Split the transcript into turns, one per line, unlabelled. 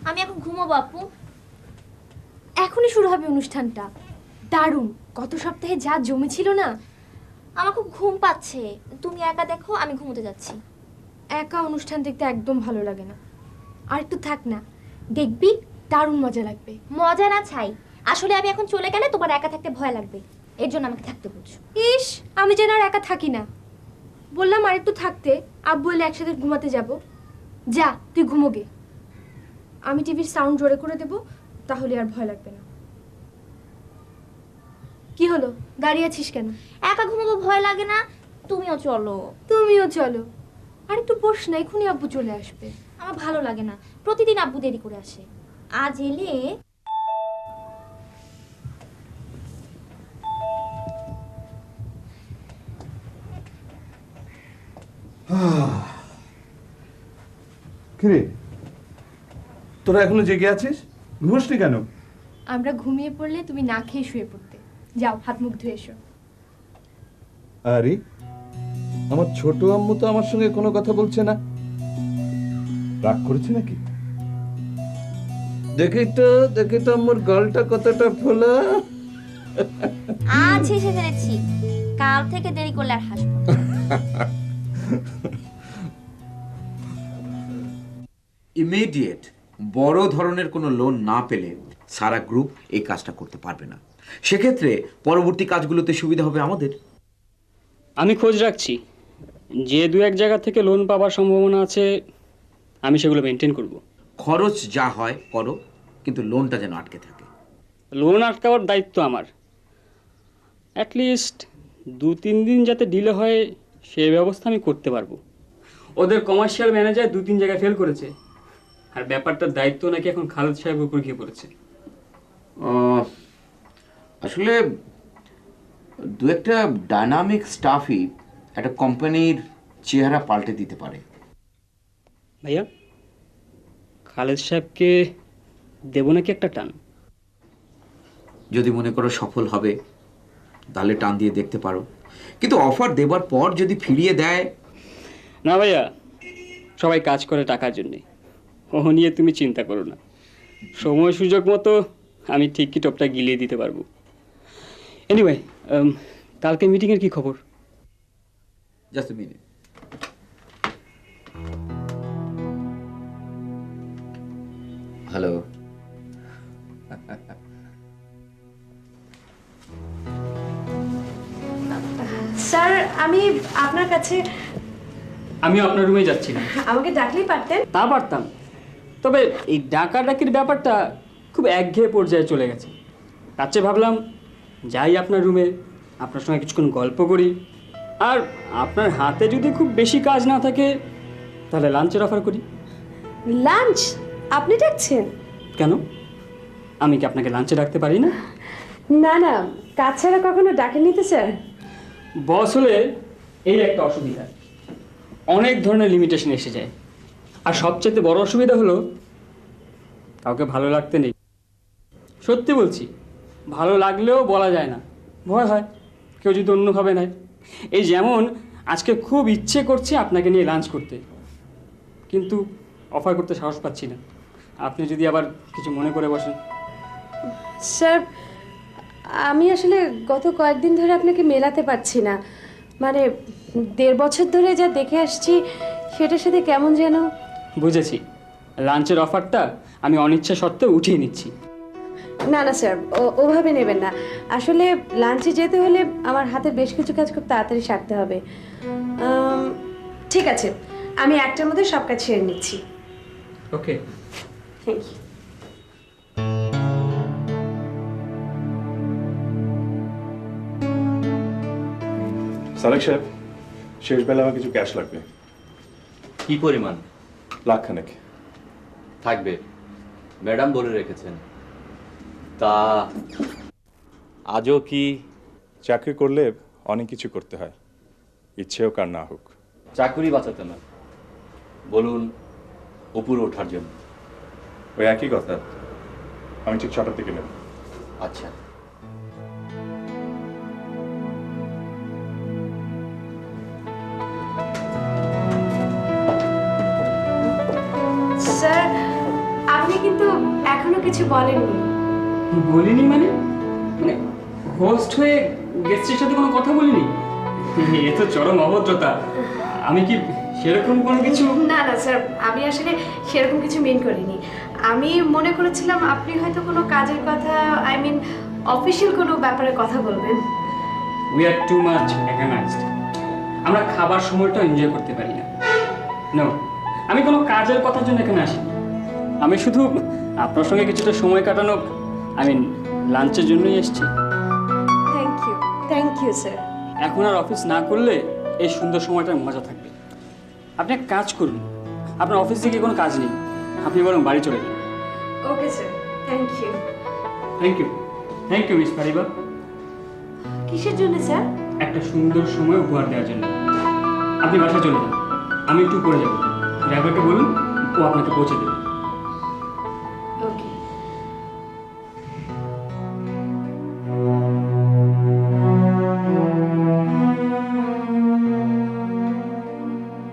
আমি এখন ঘুমোবো আপু।
এখনই শুরু হবে অনুষ্ঠানটা? দারুণ, গত সপ্তাহে যা জমেছিল না।
আমার খুব ঘুম পাচ্ছে, তুমি একা দেখো, আমি ঘুমোতে যাচ্ছি।
একা অনুষ্ঠান দেখতে একদম ভালো লাগে না, আর একটু থাক না, দেখবি দারুণ মজা লাগবে।
মজা না ছাই, আসলে আমি এখন চলে গেলে তোমার একা থাকতে ভয় লাগবে, এর জন্য আমাকে থাকতে বলছো।
ইস, আমি যেন আর একা থাকি না। বললাম আর একটু থাকতে, আব্বু এলে একসাথে ঘুমাতে যাব। যা তুই ঘুমোগে, আমি টিভির সাউন্ড জোরে করে দেব, তাহলে আর ভয় লাগবে না। কি হলো, দাঁড়িয়ে আছিস কেন?
একা ঘুমাবো, ভয় লাগে না? তুমিও চলো।
তুমিও চলো। আর একটু বস না, এখনই আব্বু চলে আসবে।
আমার ভালো লাগে না, প্রতিদিন আব্বু দেরি করে আসে, আজ এলে।
কিরে, তোরা এখনো জেগে আছিস? ঘুমোসনি কেন?
আমরা ঘুমিয়ে পড়লে তুমি না খেয়ে শুয়ে পড়তে। যাও হাত মুখ ধুয়ে এসো।
আরে, আমার ছোট আম্মু তো আমার সঙ্গে কোনো কথা বলছে না, রাগ করেছে নাকি? দেখি তো আম্মুর গলটা কতটা ফোলা।
আজ এসে ফেলেছি, কাল থেকে দেরি করলে আর হাসবো না।
ইমিডিয়েট বড় ধরনের কোনো লোন না পেলে সারা গ্রুপ এই কাজটা করতে পারবে না। সেক্ষেত্রে পরবর্তী কাজগুলোতে সুবিধা হবে আমাদের।
আমি খোঁজ রাখছি, যে দু এক জায়গা থেকে লোন পাওয়ার সম্ভাবনা আছে আমি সেগুলো মেনটেন করব।
খরচ যা হয় করো, কিন্তু লোনটা যেন আটকে থাকে।
লোন আটকাওয়ার দায়িত্ব আমার। অ্যাটলিস্ট 2-3 দিন যাতে ডিলে হয় সেই ব্যবস্থা আমি করতে পারবো। ওদের কমার্শিয়াল ম্যানেজার 2-3 জায়গায় ফেল করেছে, আর ব্যাপারটার দায়িত্ব নাকি এখন খালেদ সাহেবের উপর গিয়ে পড়েছে।
আসলে দু একটা ডাইনামিক স্টাফই একটা কোম্পানির চেহারা পাল্টে দিতে পারে।
ভাইয়া, খালেদ সাহেবকে দেবো নাকি একটা টান?
যদি মনে করো সফল হবে তাহলে টান দিয়ে দেখতে পারো, কিন্তু অফার দেবার পর যদি ফিরিয়ে দেয়।
না ভাইয়া, সবাই কাজ করে টাকার জন্যে, ও নিয়ে তুমি চিন্তা করো না। সময় সুযোগ মতো আমি ঠিকই টপটা গিলিয়ে দিতে পারবো। এনিওয়ে, কালকে মিটিংয়ের কি খবর?
Just a minute. Hello.
Sir, আমি আপনার কাছে।
আমিও আপনার রুমে যাচ্ছি না।
আমাকে ডাকলেই পারতেন।
তা পারতাম, তবে এই ডাকাডাকির ব্যাপারটা খুব একঘেয়ে পর্যায়ে চলে গেছে। তার চেয়ে ভাবলাম যাই আপনার রুমে, আপনার সঙ্গে কিছুক্ষণ গল্প করি, আর আপনার হাতে যদি খুব বেশি কাজ না থাকে তাহলে লাঞ্চের অফার করি।
লাঞ্চ? আপনি ডাকছেন?
কেন, আমি কি আপনাকে লাঞ্চে ডাকতে পারি না?
না না, কাজ ছাড়া কখনো ডাকেননি তো স্যার।
বস হলে এই একটা অসুবিধা, অনেক ধরনের লিমিটেশন এসে যায়। আর সবচেয়ে বড় অসুবিধা হলো কাউকে ভালো লাগতে নেই। সত্যি বলছি, ভালো লাগলেও বলা যায় না, ভয় হয় কেউ যদি অন্যভাবে নেয়। এই যেমন আজকে খুব ইচ্ছে করছে আপনাকে নিয়ে লাঞ্চ করতে, কিন্তু অফার করতে সাহস পাচ্ছি না। আপনি যদি আবার কিছু মনে করে বসেন।
স্যার, আমি আসলে গত কয়েকদিন ধরে আপনাকে মেলাতে পারছি না। মানে 1.5 বছর ধরে যা দেখে আসছি সেটার সাথে কেমন যেন।
বুঝেছি, লাঞ্চের অফারটা আমি অনিচ্ছা সত্ত্বেও উঠিয়ে নিচ্ছি।
না না স্যার, ওভাবে নেবেন না। আসলে লাঞ্চে যেতে হলে আমার হাতে বেশ কিছু কাজ খুব তাড়াতাড়ি সারতে হবে। ঠিক আছে, আমি 1টার মধ্যে সব কাজ সেরে নিচ্ছি।
ওকে,
থ্যাংক ইউ।
সালেক সাহেব, শেষ বেলা আমার কিছু ক্যাশ লাগবে।
কি পরিমাণ?
লাখখানেক
থাকবে, ম্যাডাম বলে রেখেছেন। তা আজও কি?
চাকরি করলে অনেক কিছু করতে হয়, ইচ্ছে হোক আর না হোক।
চাকরি বাঁচাতে না, বলুন উপরে ওঠার জন্য।
ওই একই কথা, আমি ঠিক 6টার দিকে নেব।
আচ্ছা,
স্যার, আপনি কিন্তু এখনো কিছু বলেননি।
বলিনি মানে মানে হোস্ট হয়ে গেস্টের সাথে কোনো কথা বলিনি? এ তো চরম অভদ্রতা। আমি কি সেরকম কোনো কিছু?
না না স্যার, আমি আসলে সেরকম কিছু মেন করিনি। আমি মনে করেছিলাম আপনি হয়তো কোনো কাজের কথা, আই মিন অফিসিয়াল কোনো ব্যাপারে কথা বলবেন।
We are too much organized. আমরা খাবার সময়টা এনজয় করতে পারি না। নো, আমি কোনো কাজের কথার জন্য এখানে আসিনি। আমি শুধু আপনার সঙ্গে কিছুটা সময় কাটানো, আই মিন লাঞ্চের জন্যই এসেছি।
Thank you sir.
এখন আর অফিস না করলে এই সুন্দর সময়টার মজা থাকবে। আপনি এক কাজ করুন, আপনার অফিসে গিয়ে কোনো কাজ নেই, আপনি বরং বাড়ি চলে যান।
Okay sir, thank you.
Thank you, thank you miss Pariba.
কিসের জন্য স্যার?
একটা সুন্দর সময় উপহার দেওয়ার জন্য। আপনি বাসায় চলে যান, আমি একটু পরে যাব। ড্রাইভারকে বলুন ও আপনাকে পৌঁছে দেবে।